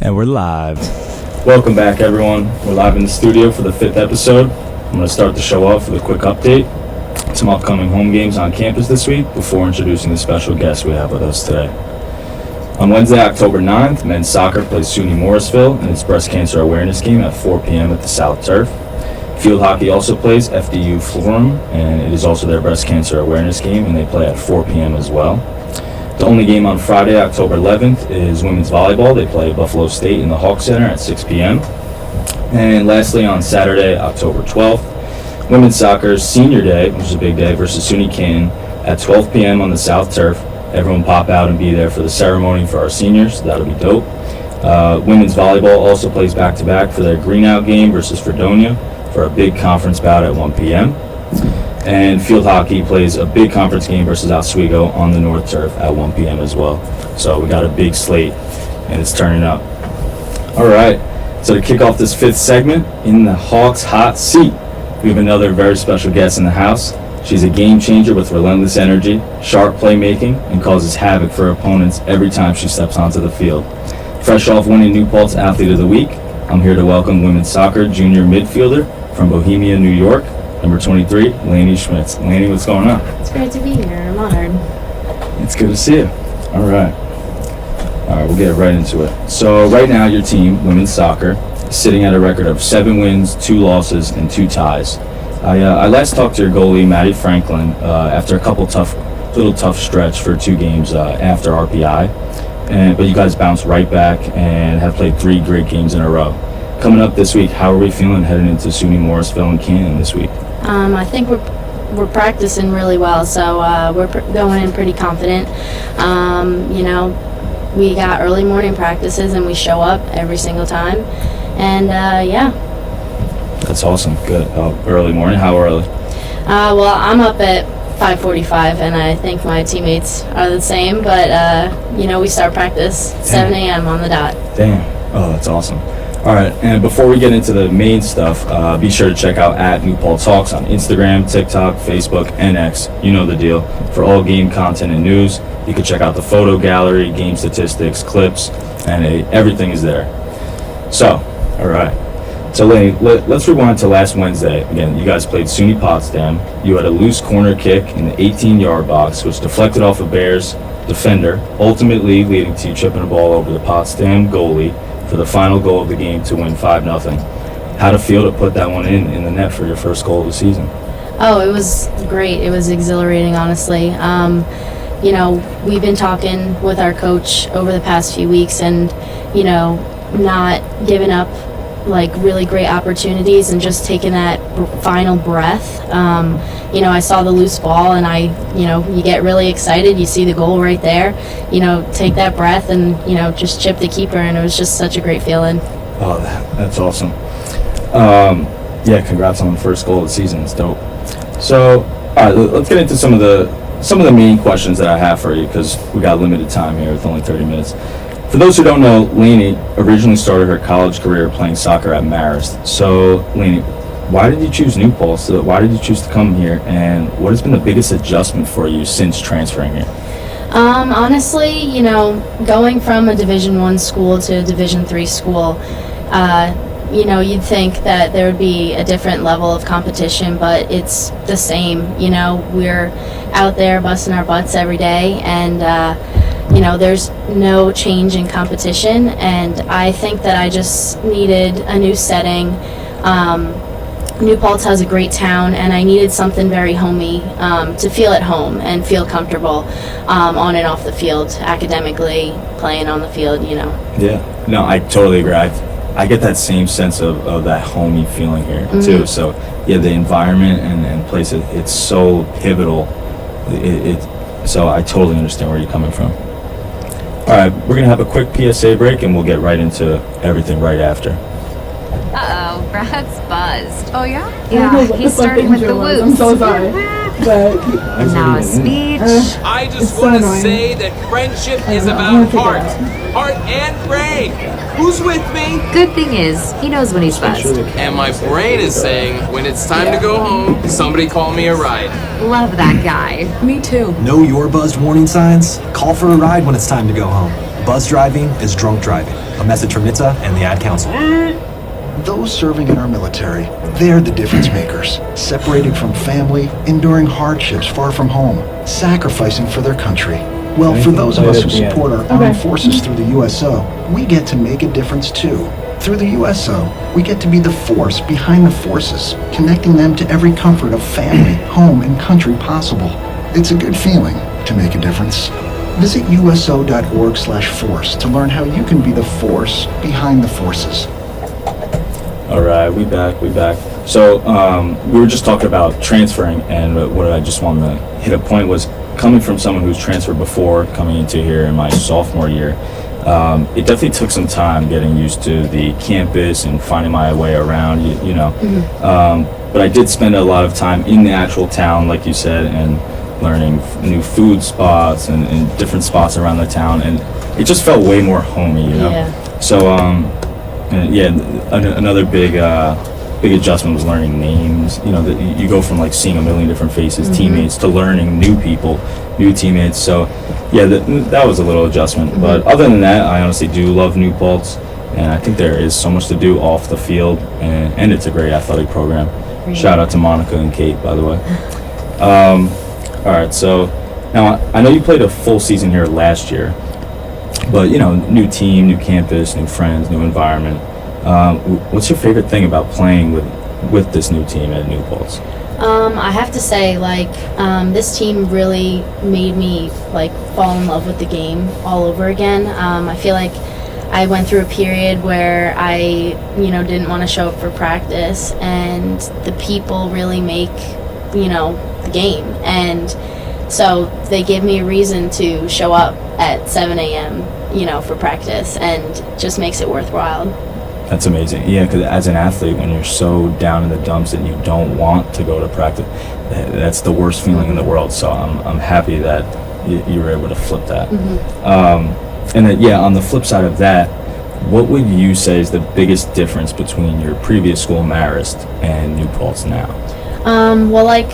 And we're live. Welcome back, everyone. We're live in the studio for the 5th episode. I'm going to start the show off with a quick update. Some upcoming home games on campus this week before introducing the special guest we have with us today. On Wednesday, October 9th, men's soccer plays SUNY Morrisville in its breast cancer awareness game at 4 p.m. at the South Turf. Field hockey also plays FDU Florham, and it is also their breast cancer awareness game, and they play at 4 p.m. as well. The only game on Friday, October 11th, is women's volleyball. They play Buffalo State in the Hawk Center at 6 p.m. And lastly, on Saturday, October 12th, women's soccer's senior day, which is a big day, versus SUNY Canton at 12 p.m. on the South Turf. Everyone pop out and be there for the ceremony for our seniors. That'll be dope. Women's volleyball also plays back-to-back for their green-out game versus Fredonia for a big conference bout at 1 p.m. And field hockey plays a big conference game versus Oswego on the North Turf at 1 p.m. as well. So we got a big slate, and it's turning up. All right, so to kick off this 5th segment, in the Hawks' hot seat, we have another very special guest in the house. She's a game changer with relentless energy, sharp playmaking, and causes havoc for opponents every time she steps onto the field. Fresh off winning New Paltz Athlete of the Week, I'm here to welcome women's soccer junior midfielder from Bohemia, New York, number 23, Laney Schmitz. Laney, what's going on? It's great to be here. I'm honored. It's good to see you. All right, we'll get right into it. So right now, your team, women's soccer, is sitting at a record of 7 wins, 2 losses, and 2 ties. I last talked to your goalie, Maddie Franklin, after a couple tough stretch for 2 games after RPI. But you guys bounced right back and have played 3 great games in a row. Coming up this week, how are we feeling heading into SUNY Morrisville and Canton this week? I think we're practicing really well, so we're going in pretty confident. We got early morning practices and we show up every single time, and yeah. That's awesome. Good. Early morning. How early? Well, I'm up at 5:45, and I think my teammates are the same. But we start practice 7 a.m. on the dot. Damn. Oh, that's awesome. All right, and before we get into the main stuff, be sure to check out @NewPaltz on Instagram, TikTok, Facebook, and X. You know the deal. For all game content and news, you can check out the photo gallery, game statistics, clips, and everything is there. So, all right. So, Laney, let's rewind to last Wednesday. Again, you guys played SUNY Potsdam. You had a loose corner kick in the 18-yard box, which deflected off a Bears defender, ultimately leading to you chipping a ball over the Potsdam goalie for the final goal of the game to win 5-0. How'd it feel to put that one in the net for your first goal of the season? Oh, it was great. It was exhilarating, honestly. We've been talking with our coach over the past few weeks and, not giving up like really great opportunities and just taking that final breath. I saw the loose ball and you get really excited. You see the goal right there, take that breath and, just chip the keeper, and it was just such a great feeling. Oh, that's awesome. Congrats on the first goal of the season. It's dope. So, all right, let's get into some of the main questions that I have for you, because we got limited time here with only 30 minutes. For those who don't know, Laney originally started her college career playing soccer at Marist. So, Laney, why did you choose New Paltz? Why did you choose to come here? And what has been the biggest adjustment for you since transferring here? Honestly, going from a Division I school to a Division III school, you'd think that there would be a different level of competition, but it's the same. We're out there busting our butts every day, and there's no change in competition, and I think that I just needed a new setting. New Paltz has a great town, and I needed something very homey to feel at home and feel comfortable on and off the field, academically, playing on the field, Yeah, no, I totally agree. I get that same sense of that homey feeling here, too. So, yeah, the environment and place, it's so pivotal. So I totally understand where you're coming from. All right, we're going to have a quick PSA break, and we'll get right into everything right after. Uh-oh, Brad's buzzed. Oh, yeah? Yeah, he's starting with the whoops. I'm so sorry. And now a speech. I just want to say that friendship is about heart and brain. Who's with me? Good thing is, he knows when he's buzzed. And my brain is saying, when it's time to go home, somebody call me a ride. Love that guy. Me too. Know your buzzed warning signs? Call for a ride when it's time to go home. Buzz driving is drunk driving. A message from NHTSA and the Ad Council. Those serving in our military, they're the difference makers. Separated from family, enduring hardships far from home, sacrificing for their country. Well, for those of us who support our armed forces through the USO, we get to make a difference too. Through the USO, we get to be the force behind the forces, connecting them to every comfort of family, home, and country possible. It's a good feeling to make a difference. Visit uso.org/force to learn how you can be the force behind the forces. All right, we back. So we were just talking about transferring, and what I just wanted to hit a point was coming from someone who's transferred before, coming into here in my sophomore year. It definitely took some time getting used to the campus and finding my way around, you know. But I did spend a lot of time in the actual town, like you said, and learning new food spots and different spots around the town, and it just felt way more homey, you know. Yeah. So another big adjustment was learning names. You know, you go from like seeing a million different faces, teammates, to learning new people, new teammates. So yeah, that was a little adjustment. But other than that, I honestly do love New Paltz, and I think there is so much to do off the field, and it's a great athletic program. Shout out to Monica and Kate, by the way. All right, so now I know you played a full season here last year, but you know, new team, new campus, new friends, new environment. What's your favorite thing about playing with this new team at New Paltz? I have to say, like, this team really made me like fall in love with the game all over again. I feel like I went through a period where I, didn't want to show up for practice, and the people really make, the game. And so they give me a reason to show up at 7 a.m., for practice, and it just makes it worthwhile. That's amazing. Yeah, because as an athlete, when you're so down in the dumps and you don't want to go to practice, that's the worst feeling in the world. So I'm happy that you were able to flip that. And then, on the flip side of that, what would you say is the biggest difference between your previous school, Marist, and New Paltz now? Well, like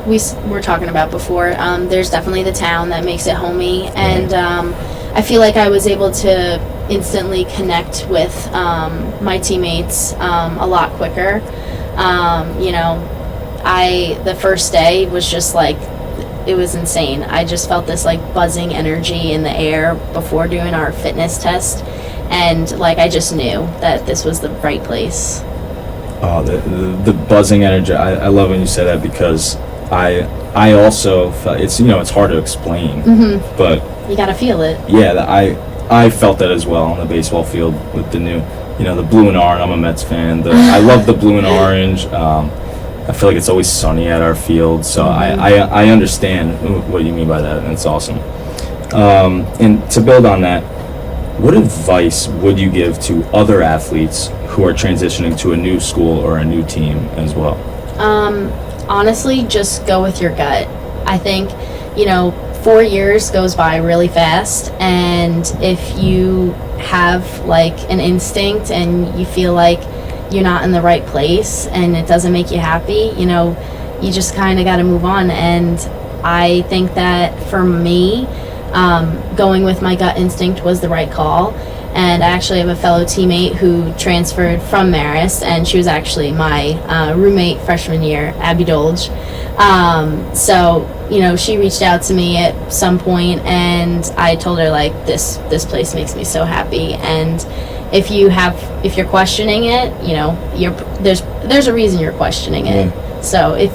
we were talking about before, there's definitely the town that makes it homey, and I feel like I was able to instantly connect with my teammates a lot quicker. The first day was just like, it was insane. I just felt this like buzzing energy in the air before doing our fitness test, and like I just knew that this was the right place. Oh, the buzzing energy. I love when you say that, because I also felt, it's hard to explain, but you gotta feel it. Yeah, I felt that as well on the baseball field with the new, the blue and orange. I'm a Mets fan. I love the blue and orange. I feel like it's always sunny at our field, so I understand what you mean by that, and it's awesome. And to build on that, what advice would you give to other athletes who are transitioning to a new school or a new team as well? Honestly, just go with your gut. I think, 4 years goes by really fast, and if you have like an instinct and you feel like you're not in the right place and it doesn't make you happy, you just kind of got to move on. And I think that for me, going with my gut instinct was the right call. And I actually have a fellow teammate who transferred from Marist, and she was actually my roommate freshman year, Abby Dolge. So, she reached out to me at some point, and I told her, like, this place makes me so happy. And if you're questioning it, there's a reason you're questioning it. Yeah. So if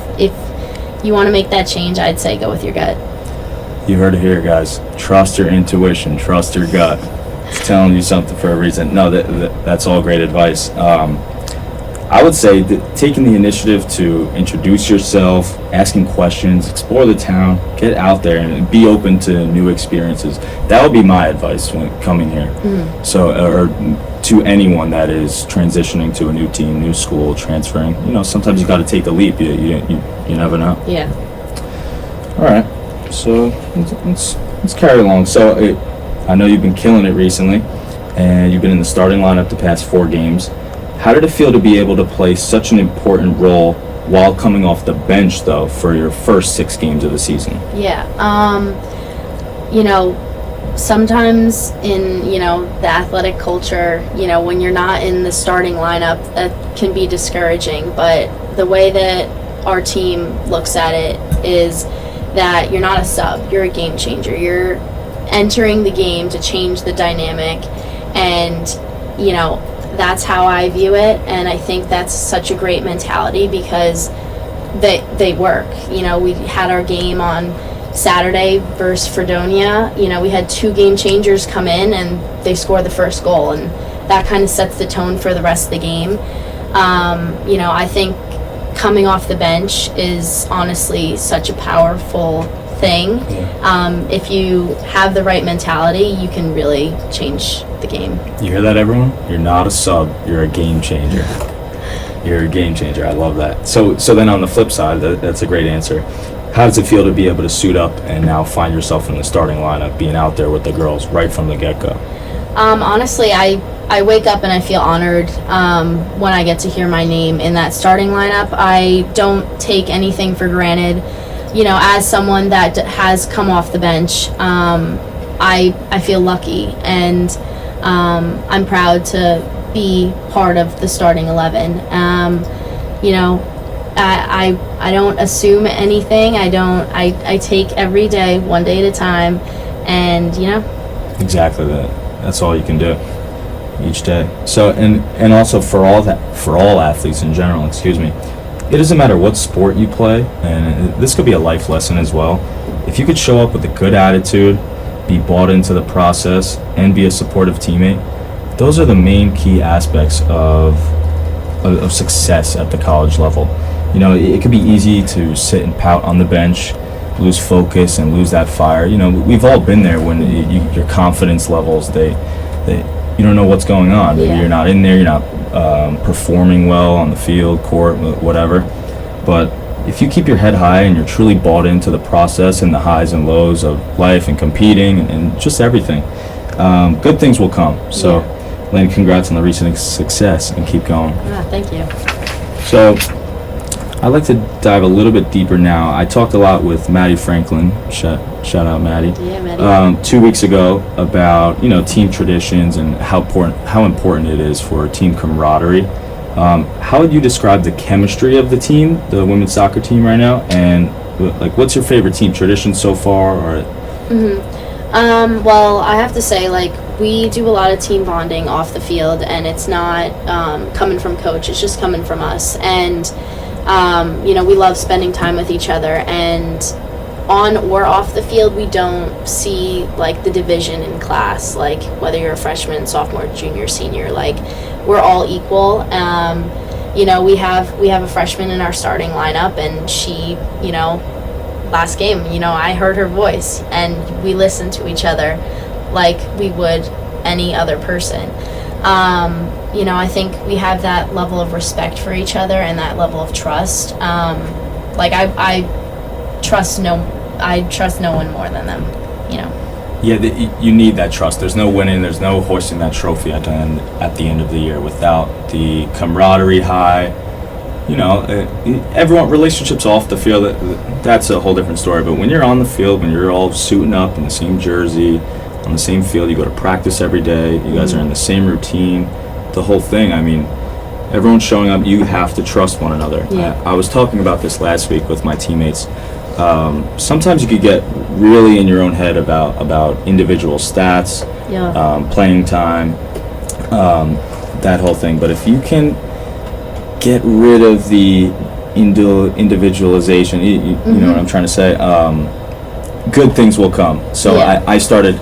you want to make that change, I'd say go with your gut. You heard it here, guys. Trust your intuition. Trust your gut. It's telling you something for a reason. No, that's all great advice. I would say that taking the initiative to introduce yourself, asking questions, explore the town, get out there and be open to new experiences. That would be my advice when coming here. So, or to anyone that is transitioning to a new team, new school, transferring. Sometimes you got to take the leap. You never know. Yeah. All right. So let's carry along. So I know you've been killing it recently, and you've been in the starting lineup the past 4 games. How did it feel to be able to play such an important role while coming off the bench, though, for your first 6 games of the season? Yeah. sometimes in, the athletic culture, when you're not in the starting lineup, that can be discouraging. But the way that our team looks at it is that you're not a sub, you're a game changer. You're entering the game to change the dynamic, and, that's how I view it. And I think that's such a great mentality because they work. We had our game on Saturday versus Fredonia. We had 2 game changers come in and they scored the first goal, and that kind of sets the tone for the rest of the game. I think coming off the bench is honestly such a powerful thing. If you have the right mentality, you can really change the game. You hear that, everyone? You're not a sub, you're a game changer. You're a game changer. I love that. So then on the flip side, that's a great answer. How does it feel to be able to suit up and now find yourself in the starting lineup, being out there with the girls right from the get-go? Honestly, I wake up and I feel honored when I get to hear my name in that starting lineup. I don't take anything for granted. As someone that has come off the bench, I feel lucky, and I'm proud to be part of the starting 11. I don't assume anything. I take every day, one day at a time, and Exactly that. That's all you can do each day. So and also for all athletes in general, it doesn't matter what sport you play, and this could be a life lesson as well. If you could show up with a good attitude, be bought into the process, and be a supportive teammate, those are the main key aspects of success at the college level. It could be easy to sit and pout on the bench, lose focus, and lose that fire. We've all been there when your confidence levels, you don't know what's going on. Maybe you're not in there, you're not performing well on the field, court, whatever. But if you keep your head high and you're truly bought into the process and the highs and lows of life and competing and just everything, good things will come. So, Laney, congrats on the recent success, and keep going. Thank you. So, I'd like to dive a little bit deeper now. I talked a lot with Maddie Franklin, shout out Maddie, Yeah, Maddie. 2 weeks ago about team traditions and how important it is for team camaraderie. How would you describe the chemistry of the team, the women's soccer team right now, and what's your favorite team tradition so far? Or Well, I have to say, we do a lot of team bonding off the field, and it's not coming from coach, it's just coming from us. And we love spending time with each other, and on or off the field, we don't see the division in class, whether you're a freshman, sophomore, junior, senior, we're all equal. We have a freshman in our starting lineup, and she, last game, I heard her voice, and we listened to each other like we would any other person. I think we have that level of respect for each other and that level of trust. I trust no one more than them. Yeah, you need that trust. There's no winning. There's no hoisting that trophy at the end of the year without the camaraderie high. Everyone, relationships off the field, that's a whole different story. But when you're on the field, when you're all suiting up in the same jersey, on the same field, you go to practice every day, you guys are in the same routine, the whole thing, everyone's showing up, you have to trust one another. Yeah. I was talking about this last week with my teammates. Sometimes you could get really in your own head about individual stats, playing time, that whole thing. But if you can get rid of the individualization, you know what I'm trying to say, good things will come. So I started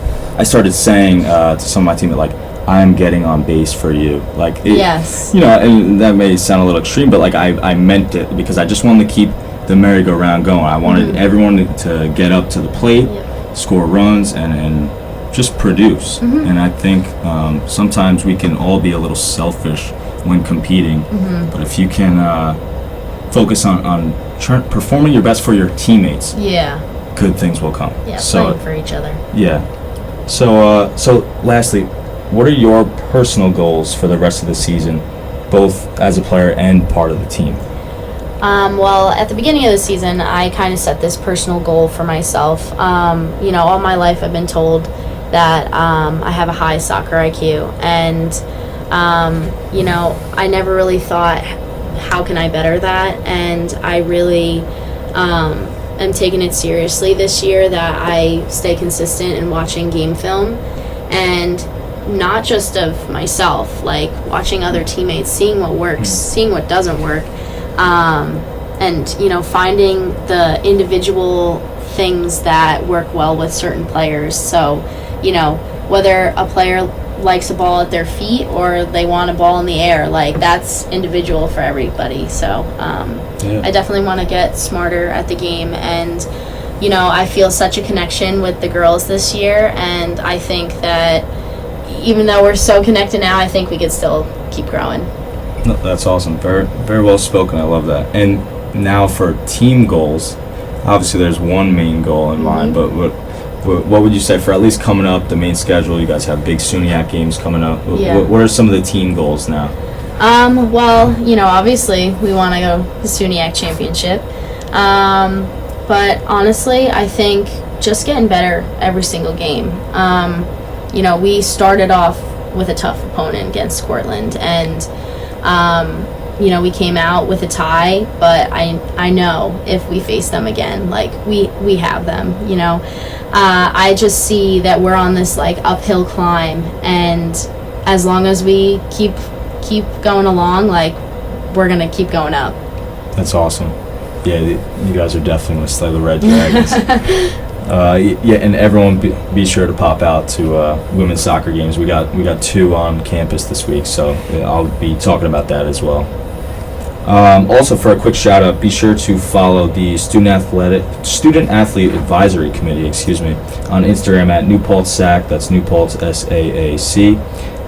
saying to some of my teammates, I'm getting on base for you. Yes. And that may sound a little extreme, but I meant it, because I just wanted to keep the merry-go-round going. I wanted everyone to get up to the plate, score runs, and just produce. And I think sometimes we can all be a little selfish when competing, but if you can focus on performing your best for your teammates, good things will come. Playing for each other. So lastly, what are your personal goals for the rest of the season, both as a player and part of the team? Well, at the beginning of the season, I kind of set this personal goal for myself. All my life I've been told, that I have a high soccer IQ, and you know, I never really thought, how can I better that? And I really am taking it seriously this year, that I stay consistent in watching game film, and not just of myself, like watching other teammates, seeing what works, seeing what doesn't work, and you know, finding the individual things that work well with certain players. So, you know, whether a player likes a ball at their feet or they want a ball in the air, like that's individual for everybody. So I definitely want to get smarter at the game, and you know, I feel such a connection with the girls this year, and I think that even though we're so connected now, I think we could still keep growing. No, that's awesome. Very, very well spoken. I love that. And now for team goals, obviously there's one main goal in mind, but what would you say for at least coming up, the main schedule? You guys have big SUNYAC games coming up. What are some of the team goals now? Well, you know, obviously we want to go to the SUNYAC championship. But honestly, I think just getting better every single game. You know, we started off with a tough opponent against Cortland, and you know, we came out with a tie, but I know if we face them again, like we have them, you know. I just see that we're on this like uphill climb, and as long as we keep going along, like we're gonna keep going up. That's awesome. Yeah, you guys are definitely gonna slay the Red Dragons. Yeah, and everyone be sure to pop out to women's soccer games. We got 2 on campus this week, so I'll be talking about that as well. Also, for a quick shout out, be sure to follow the Student Athlete Advisory Committee, on Instagram at New Paltz SAC. That's New Paltz SAAC,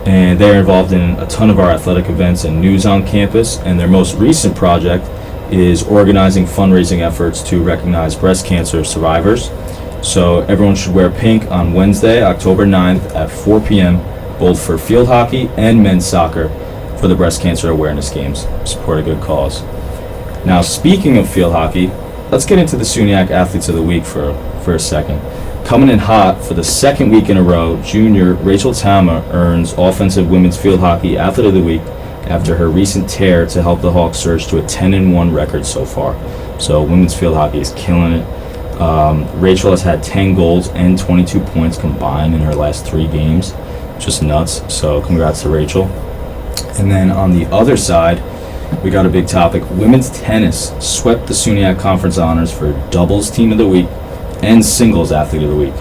and they're involved in a ton of our athletic events and news on campus. And their most recent project is organizing fundraising efforts to recognize breast cancer survivors. So everyone should wear pink on Wednesday, October 9th at 4 p.m., both for field hockey and men's soccer, for the breast cancer awareness games. Support a good cause. Now, speaking of field hockey, let's get into the SUNYAC Athletes of the Week for a second. Coming in hot for the second week in a row, junior Rachel Tama earns Offensive Women's Field Hockey Athlete of the Week after her recent tear to help the Hawks surge to a 10-1 record so far. So women's field hockey is killing it. Rachel has had 10 goals and 22 points combined in her last 3 games. Just nuts. So congrats to Rachel. And then on the other side, we got a big topic. Women's tennis swept the SUNYAC Conference Honors for Doubles Team of the Week and Singles Athlete of the Week.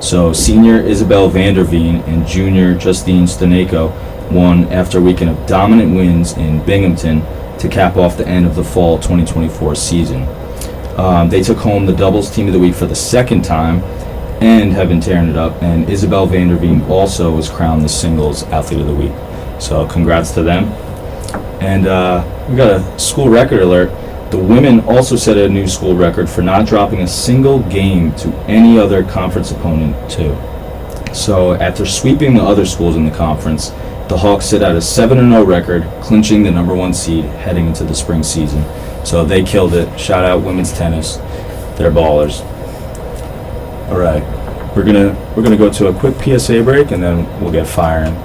So senior Isabel Vanderveen and junior Justine Staneko won after a weekend of dominant wins in Binghamton to cap off the end of the fall 2024 season. They took home the Doubles Team of the Week for the second time and have been tearing it up. And Isabel Vanderveen also was crowned the Singles Athlete of the Week. So congrats to them. And we got a school record alert. The women also set a new school record for not dropping a single game to any other conference opponent too. So after sweeping the other schools in the conference, the Hawks sit at a 7-0 record, clinching the #1 seed heading into the spring season. So they killed it. Shout out women's tennis. They're ballers. All right, we're gonna go to a quick PSA break, and then we'll get firing.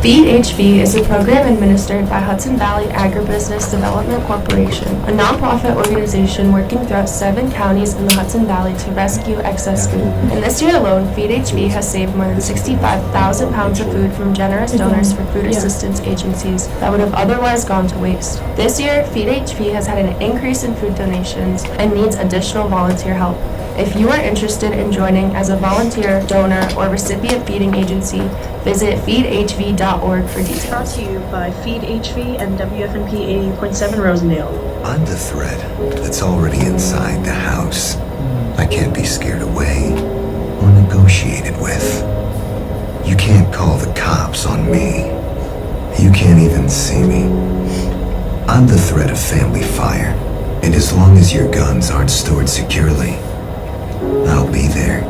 Feed HV is a program administered by Hudson Valley Agribusiness Development Corporation, a nonprofit organization working throughout 7 counties in the Hudson Valley to rescue excess food. And this year alone, Feed HV has saved more than 65,000 pounds of food from generous donors for food assistance agencies that would have otherwise gone to waste. This year, Feed HV has had an increase in food donations and needs additional volunteer help. If you are interested in joining as a volunteer, donor, or recipient feeding agency, visit feedhv.org for details. Brought to you by Feed HV and WFNP 80.7 Rosendale. I'm the threat that's already inside the house. I can't be scared away or negotiated with. You can't call the cops on me. You can't even see me. I'm the threat of family fire, and as long as your guns aren't stored securely, I'll be there.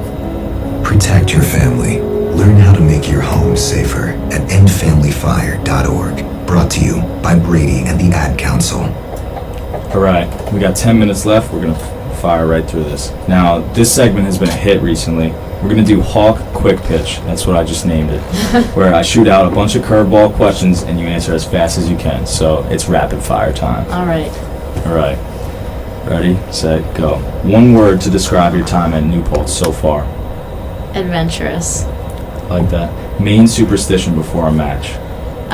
Protect your family. Learn how to make your home safer at endfamilyfire.org. Brought to you by Brady and the Ad Council. All right, we got 10 minutes left. We're going to fire right through this. Now, this segment has been a hit recently. We're going to do Hawk Quick Pitch. That's what I just named it. Where I shoot out a bunch of curveball questions and you answer as fast as you can. So it's rapid fire time. All right. All right. Ready, set, go. One word to describe your time at New Paltz so far. Adventurous. I like that. Main superstition before a match.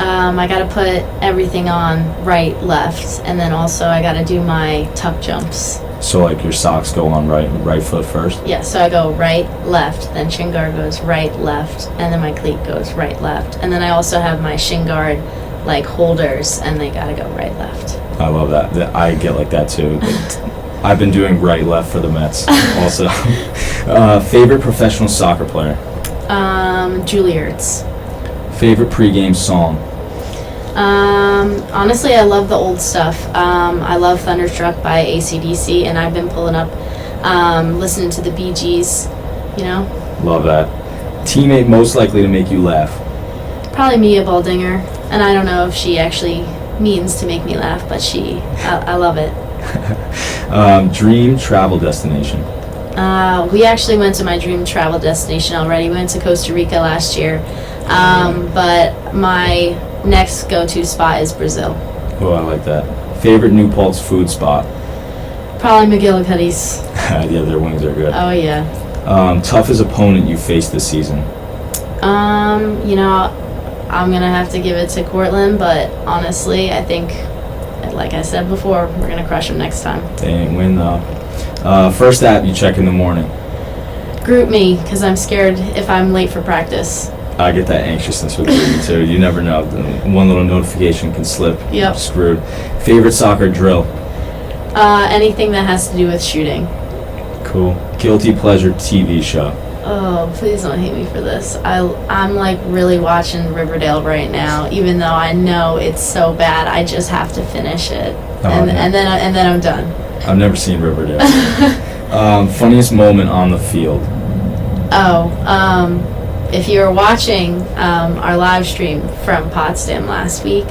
I got to put everything on right, left, and then also I got to do my tuck jumps. So like your socks go on right foot first? Yeah, so I go right, left, then shin guard goes right, left, and then my cleat goes right, left. And then I also have my shin guard like holders, and they got to go right, left. I love that. I get like that too. I've been doing right, left for the Mets also. Favorite professional soccer player? Juilliard's. Favorite pregame song? Honestly, I love the old stuff. I love Thunderstruck by AC/DC, and I've been pulling up, listening to the Bee Gees, you know? Love that. Teammate most likely to make you laugh? Probably Mia Baldinger, and I don't know if she actually means to make me laugh, but I love it. Dream travel destination? We actually went to my dream travel destination already. We went to Costa Rica last year, but my next go-to spot is Brazil. Oh, I like that. Favorite New Paltz food spot? Probably McGillicuddy's. Yeah, their wings are good. Oh, yeah. Toughest opponent you faced this season? You know, I'm going to have to give it to Cortland, but honestly, I think, like I said before, we're going to crush them next time. They ain't win, though. First app you check in the morning? Group me, because I'm scared if I'm late for practice. I get that anxiousness with you too. You never know. One little notification can slip. Yep. Screwed. Favorite soccer drill? Anything that has to do with shooting. Cool. Guilty pleasure TV show? Oh, please don't hate me for this. I'm like really watching Riverdale right now, even though I know it's so bad. I just have to finish it, and then I'm done. I've never seen Riverdale. Funniest moment on the field? If you were watching our live stream from Potsdam last week,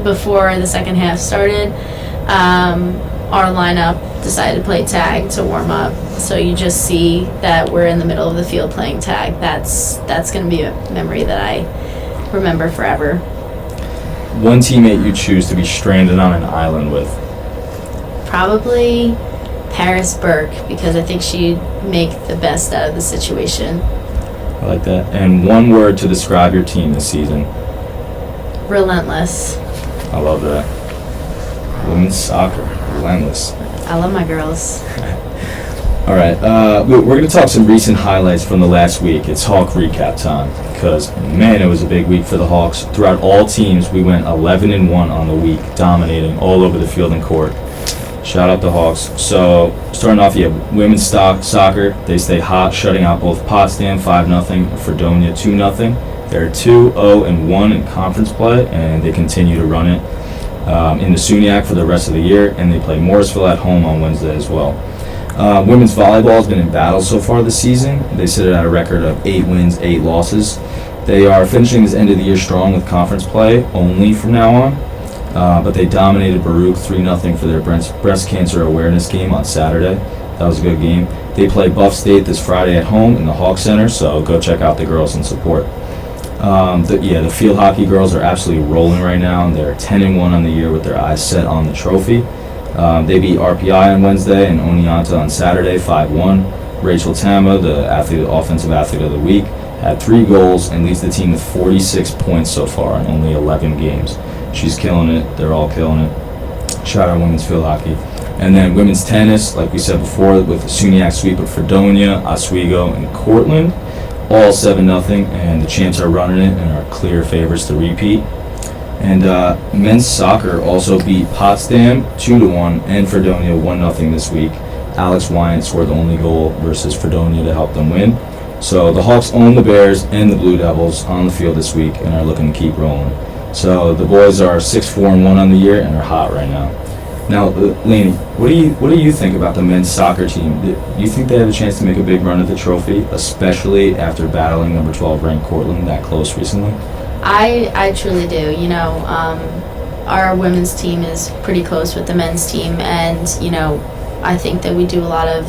before the second half started, our lineup decided to play tag to warm up. So you just see that we're in the middle of the field playing tag. That's going to be a memory that I remember forever. One teammate you choose to be stranded on an island with? Probably Paris Burke, because I think she'd make the best out of the situation. I like that. And one word to describe your team this season? Relentless. I love that. Women's soccer, relentless. I love my girls. All right, we're going to talk some recent highlights from the last week. It's Hawk recap time, because, man, it was a big week for the Hawks. Throughout all teams, we went 11-1 on the week, dominating all over the field and court. Shout out the Hawks. So, starting off, you have women's soccer. They stay hot, shutting out both Potsdam 5-0, Fredonia 2-0. They're 2-0-1 in conference play, and they continue to run it in the SUNY for the rest of the year, and they play Morrisville at home on Wednesday as well. Women's volleyball has been in battle so far this season. They sit at a record of 8 wins, 8 losses. They are finishing this end of the year strong with conference play only from now on. But they dominated Baruch 3-0 for their breast cancer awareness game on Saturday. That was a good game. They play Buff State this Friday at home in the Hawk Center, so go check out the girls and support. The field hockey girls are absolutely rolling right now, and they're 10-1 on the year with their eyes set on the trophy. They beat RPI on Wednesday and Oneonta on Saturday 5-1. Rachel Tama, the offensive athlete of the week, had 3 goals and leads the team with 46 points so far in only 11 games. She's killing it. They're all killing it. Shout out women's field hockey. And then women's tennis, like we said before, with the SUNY sweep of Fredonia, Oswego, and Cortland, all 7-0, and the champs are running it and are clear favorites to repeat. And men's soccer also beat Potsdam 2-1 and Fredonia 1-0 this week. Alex Wyant scored the only goal versus Fredonia to help them win. So the Hawks own the Bears and the Blue Devils on the field this week and are looking to keep rolling. So the boys are 6-4-1 on the year and are hot right now. Now, Laney, what do you think about the men's soccer team? Do you think they have a chance to make a big run at the trophy, especially after battling number 12 ranked Cortland that close recently? I truly do. You know, our women's team is pretty close with the men's team, and you know, I think that we do a lot of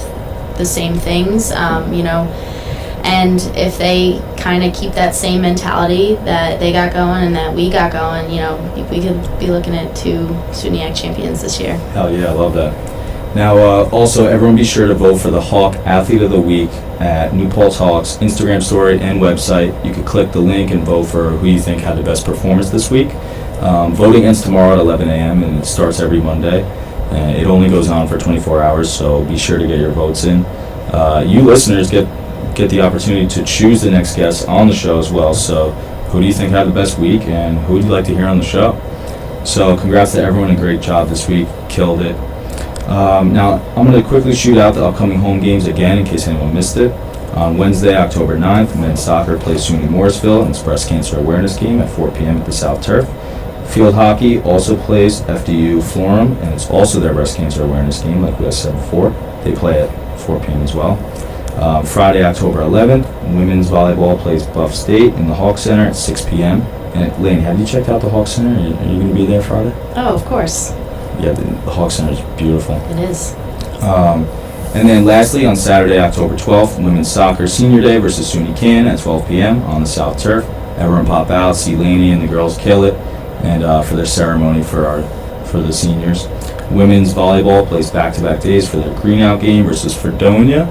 the same things, you know, and if they kind of keep that same mentality that they got going and that we got going, you know, we could be looking at 2 SUNY champions this year. Hell yeah, I love that. Now, also, everyone be sure to vote for the Hawk Athlete of the Week at New Paltz Hawks Instagram story and website. You can click the link and vote for who you think had the best performance this week. Voting ends tomorrow at 11 a.m. and it starts every Monday. It only goes on for 24 hours, so be sure to get your votes in. You listeners get the opportunity to choose the next guest on the show as well. So who do you think had the best week and who would you like to hear on the show? So congrats to everyone, a great job this week, killed it. Now I'm going to quickly shoot out the upcoming home games again in case anyone missed it. On Wednesday, October 9th, men's soccer plays SUNY Morrisville in its breast cancer awareness game at 4 p.m. at the South Turf. Field hockey also plays FDU Florham, and it's also their breast cancer awareness game, like we said before. They play at 4 p.m. as well. Friday, October 11th, women's volleyball plays Buff State in the Hawk Center at 6 p.m. And Laney, have you checked out the Hawk Center? Are you going to be there Friday? Oh, of course. Yeah, the Hawk Center is beautiful. It is. And then lastly, on Saturday, October 12th, women's soccer senior day versus SUNY Canton at 12 p.m. on the South Turf. Everyone pop out, see Laney and the girls kill it, and for their ceremony for the seniors. Women's volleyball plays back-to-back days for their green-out game versus Fredonia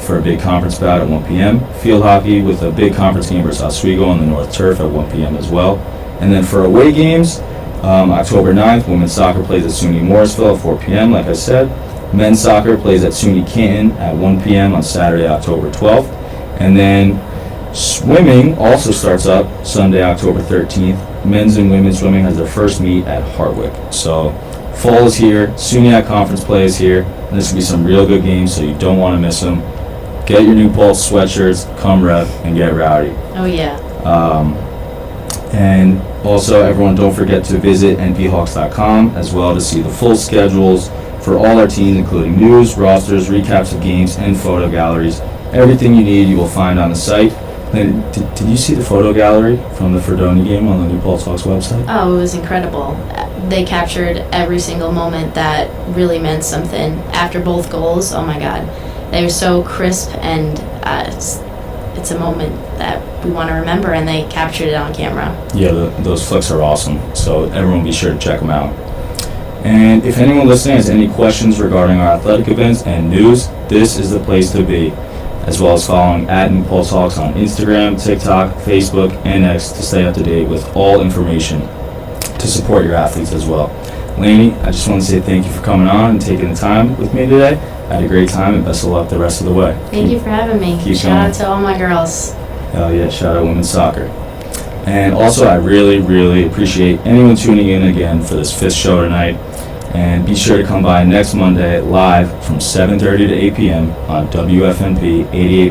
for a big conference bout at 1 p.m. Field hockey with a big conference game versus Oswego on the North Turf at 1 p.m. as well. And then for away games, October 9th, women's soccer plays at SUNY Morrisville at 4 p.m., like I said. Men's soccer plays at SUNY Canton at 1 p.m. on Saturday, October 12th. And then swimming also starts up Sunday, October 13th. Men's and women's swimming has their first meet at Hartwick. So fall is here, SUNY conference play is here, and this will be some real good games, so you don't want to miss them. Get your New Paltz sweatshirts, come rep, and get rowdy. Oh, yeah. And also, everyone, don't forget to visit nphawks.com as well to see the full schedules for all our teams, including news, rosters, recaps of games, and photo galleries. Everything you need you will find on the site. Did you see the photo gallery from the Fredonia game on the New Paltz Hawks website? Oh, it was incredible. They captured every single moment that really meant something. After both goals, oh my God. They were so crisp, and it's a moment that we want to remember, and they captured it on camera. Yeah, those flicks are awesome, so everyone be sure to check them out. And if anyone listening has any questions regarding our athletic events and news, this is the place to be, as well as following at New Paltz Hawks on Instagram, TikTok, Facebook, and X to stay up to date with all information to support your athletes as well. Laney, I just want to say thank you for coming on and taking the time with me today. I had a great time, and best of luck the rest of the way. Thank you for having me. Shout out to all my girls. Hell yeah, shout out women's soccer. And also, I really, really appreciate anyone tuning in again for this 5th show tonight. And be sure to come by next Monday live from 7:30 to 8 p.m. on WFNP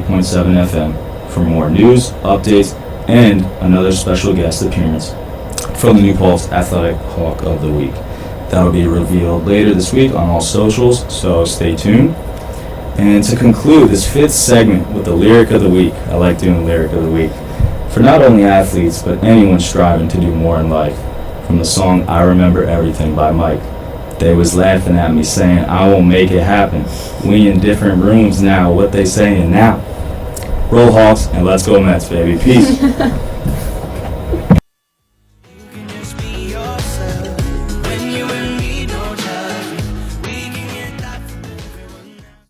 88.7 FM for more news, updates, and another special guest appearance from the New Paltz Athletic Hawk of the Week. That'll be revealed later this week on all socials, so stay tuned. And to conclude this 5th segment with the Lyric of the Week, I like doing Lyric of the Week, for not only athletes, but anyone striving to do more in life, from the song I Remember Everything by Mike. They was laughing at me saying, I won't make it happen. We in different rooms now, what they saying now? Roll Hawks, and let's go Mets, baby. Peace.